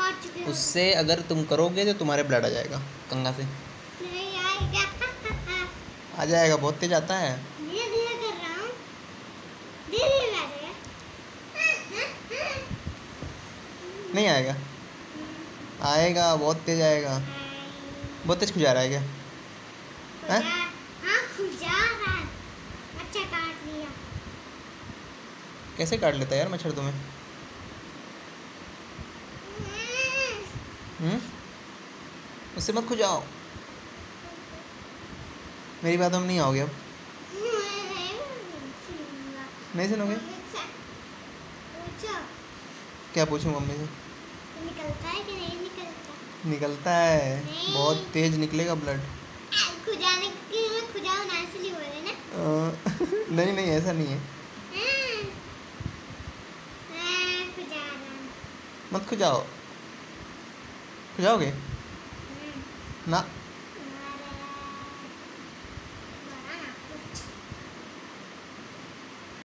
काट चुके हो। उससे अगर तुम करोगे तो तुम्हारे ब्लड आ जाएगा कंघा से। नहीं आएगा। आ जाएगा, बहुत तेज आता है। धीरे धीरे कर रहा हूँ, धीरे धीरे आ जाएगा। नहीं आएगा, आएगा, बहुत तेज आएगा। बहुत तेज खुजा रहा है क्या? हैं? हाँ खुजा रहा है। अच्छा काट लिया। कैसे काट लेता है यार मच्छर तुम्हें? उससे मत खुजाओ, मेरी बात हम नहीं आओगे अब? नहीं सुनोगे? पूछो। क्या पूछूं मम्मी से? निकलता है कि नहीं निकलता? निकलता है, नहीं। बहुत तेज निकलेगा ब्लड। खुजाने की मैं खुजाओ ना इसलिए बोल रहे ना। नहीं नहीं, ऐसा नहीं है। खुजा रहा। मत खुजाओ, खुजाओगे ना?